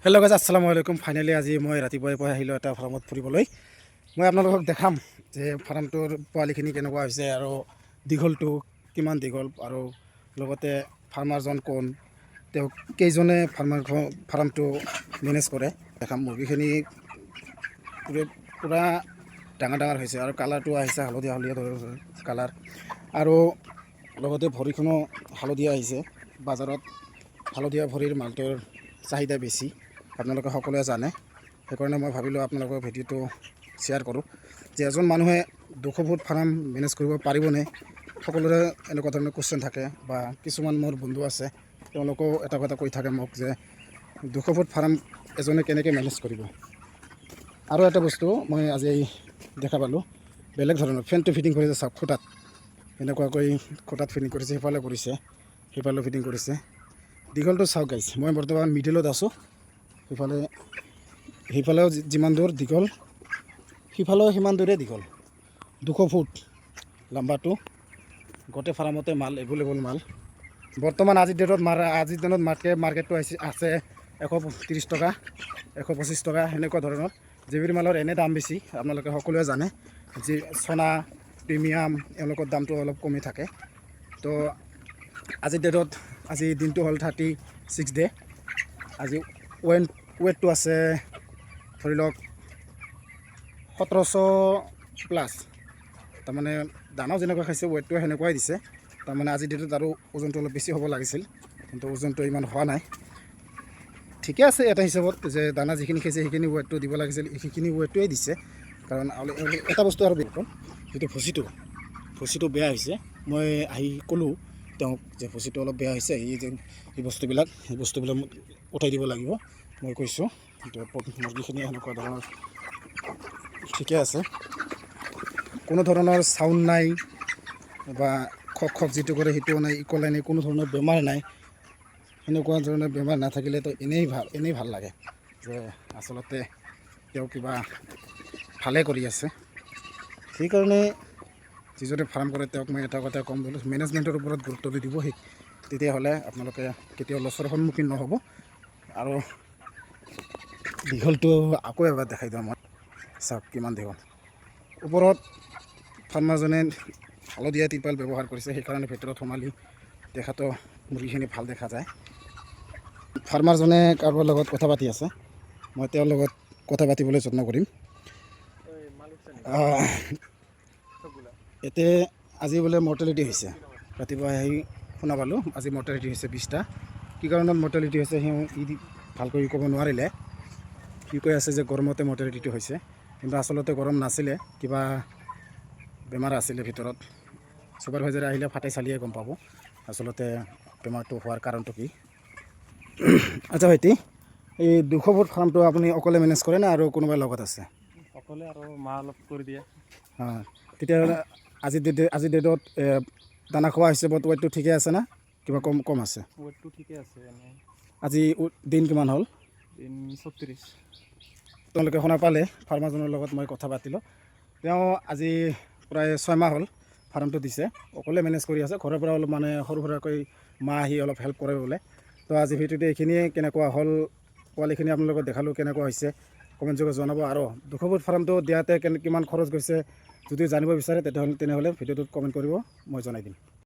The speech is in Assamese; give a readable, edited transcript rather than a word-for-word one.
হেল্ল' গাইজ, আসসালামু আলাইকুম। ফাইনেলি আজি মই ৰাতিপুৱাই আহিলোঁ এটা ফাৰ্মত ফুৰিবলৈ। মই আপোনালোকক দেখাম যে ফাৰ্মটোৰ পোৱালিখিনি কেনেকুৱা হৈছে আৰু দীঘলটো কিমান দীঘল আৰু লগতে ফাৰ্মাৰজন কোন, তেওঁ কেইজনে ফাৰ্মটো মেনেজ কৰে দেখাম। মুৰ্গীখিনি পূৰা ডাঙৰ ডাঙৰ হৈছে আৰু কালাৰটো আহিছে হালধীয়া কালাৰ, আৰু লগতে ভৰিখনো হালধীয়া আহিছে। বজাৰত হালধীয়া ভৰিৰ মালটোৰ চাহিদা বেছি, আপোনালোকে সকলোৱে জানে। সেইকাৰণে মই ভাবিলোঁ আপোনালোকৰ ভিডিঅ'টো শ্বেয়াৰ কৰোঁ যে এজন মানুহে 200 ফুট ফাৰ্ম মেনেজ কৰিব পাৰিবনে। সকলোৰে এনেকুৱা ধৰণৰ কুৱেশ্যন থাকে, বা কিছুমান মোৰ বন্ধু আছে তেওঁলোকেও এটা কথা কৈ থাকে মোক যে 200 ফুট ফাৰ্ম এজনে কেনেকৈ মেনেজ কৰিব। আৰু এটা বস্তু মই আজি দেখা পালোঁ, বেলেগ ধৰণৰ ফেনটো ফিটিং কৰিছে। চাওক, খুটাত এনেকুৱাকৈ খুটাত ফিটিং কৰিছে, সিফালে কৰিছে, সিফালেও ফিটিং কৰিছে। দীঘলটো চাওক গাইজ, মই বৰ্তমান মিডিলত আছোঁ। সিফালেও যিমান দূৰ দীঘল, সিফালেও সিমান দূৰে দীঘল। 200 ফুট লম্বাটো। গোটেই ফাৰ্মতে মাল এভেইলেবল মাল। বৰ্তমান আজিৰ দিনত মাৰ্কেটটো আছে 130 টকা, 125 টকা, সেনেকুৱা ধৰণৰ। যিবোৰ মালৰ এনে দাম বেছি আপোনালোকে সকলোৱে জানে। যি সোণা প্ৰিমিয়াম, এওঁলোকৰ দামটো অলপ কমি থাকে। তো আজিৰ ডেটত, আজি দিনটো হ'ল 36 ডে'। আজি ৱেটটো আছে ধৰি লওক 1700 প্লাছ। তাৰমানে দানাও যেনেকুৱা খাইছে ৱেটটো সেনেকুৱাই দিছে। তাৰমানে আজিৰ ডেটত আৰু ওজনটো অলপ বেছি হ'ব লাগিছিল, কিন্তু ওজনটো ইমান হোৱা নাই। ঠিকে আছে এটা হিচাপত, যে দানা যিখিনি খাইছে সেইখিনি ৱেটটো দিব লাগিছিল, সেইখিনি ৱেটটোৱে দিছে। কাৰণ এটা বস্তু আৰু যিটো ভুচিটো বেয়া হৈছে। মই আহি ক'লোঁ তেওঁক যে ভুচিটো অলপ বেয়া হৈছে, এই বস্তুবিলাক উঠাই দিব লাগিব। মই কৈছোঁ মুৰ্গীখিনি এনেকুৱা ধৰণৰ ঠিকে আছে, কোনো ধৰণৰ চাউণ্ড নাই, বা খক যিটো কৰে সেইটোও নাই, ইকলাই নাই, কোনো ধৰণৰ বেমাৰ নাই। সেনেকুৱা ধৰণৰ বেমাৰ নাথাকিলেতো এনেই ভাল লাগে যে আচলতে তেওঁ কিবা ভালে কৰি আছে। সেইকাৰণে যিজনে ফাৰ্ম কৰে তেওঁক মই এটা কথা ক'ম, বোলো মেনেজমেণ্টৰ ওপৰত গুৰুত্ব দি দিব। তেতিয়াহ'লে আপোনালোকে কেতিয়াও লছৰ সন্মুখীন নহ'ব। আৰু দীঘলটো আকৌ এবাৰ দেখাই দিওঁ মই। চাওক কিমান দীঘল। ওপৰত ফাৰ্মাৰজনে হালধীয়া টিৰপাল ব্যৱহাৰ কৰিছে, সেইকাৰণে ভিতৰত সোমালি দেখাতো মুৰ্গীখিনি ভাল দেখা যায়। ফাৰ্মাৰজনে কাৰোবাৰ লগত কথা পাতি আছে, মই তেওঁৰ লগত কথা পাতিবলৈ যত্ন কৰিম। এতিয়া আজি বোলে মৰ্টেলিটি হৈছে, ৰাতিপুৱা আহি শুনা পালোঁ আজি মৰ্টেলিটি হৈছে 20টা। কি কাৰণত মৰ্টেলিটি হৈছে সি ভালকৈ ক'ব নোৱাৰিলে। সি কৈ আছে যে গৰমতে মৰ্টেলিটিটো হৈছে, কিন্তু আচলতে গৰম নাছিলে, কিবা বেমাৰ আছিলে ভিতৰত। ছুপাৰভাইজাৰ আহিলে ফাটে চালিয়ে গম পাব আচলতে বেমাৰটো হোৱাৰ কাৰণটো কি। আচ্ছা ভাইটি, এই 200 ফুট ফাৰ্মটো আপুনি অকলে মেনেজ কৰে নে আৰু কোনোবাৰ লগত আছে? অকলে, আৰু মা অলপ কৰি দিয়ে। হয়, তেতিয়াহ'লে আজিৰ ডেটত দানা খোৱা হিচাপত ৱেটটো ঠিকে আছে না, কিবা কম আছে? ৱেটটো ঠিকে আছে। আজি দিন কিমান হ'ল? দিন 36। তেওঁলোকে শুনা পালে, ফাৰ্মাৰজনৰ লগত মই কথা পাতিলোঁ। তেওঁ আজি প্ৰায় 6 মাহ হ'ল ফাৰ্মটো দিছে, অকলে মেনেজ কৰি আছে। ঘৰৰ পৰা অলপ মানে সৰু সুৰাকৈ মা আহি অলপ হেল্প কৰে বোলে। তো আজি ভিডিঅ'তে এইখিনিয়ে। কেনেকুৱা হ'ল পোৱালিখিনি আপোনালোকক দেখালোঁ, কেনেকুৱা হৈছে কমেণ্ট যোগে জনাব। আৰু 200 ফুট ফাৰ্মটো দিয়াতে কিমান খৰচ গৈছে যদি জানিব বিচাৰে তেনেহ'লে ভিডিঅ'টোত কমেণ্ট কৰিব, মই জনাই দিম।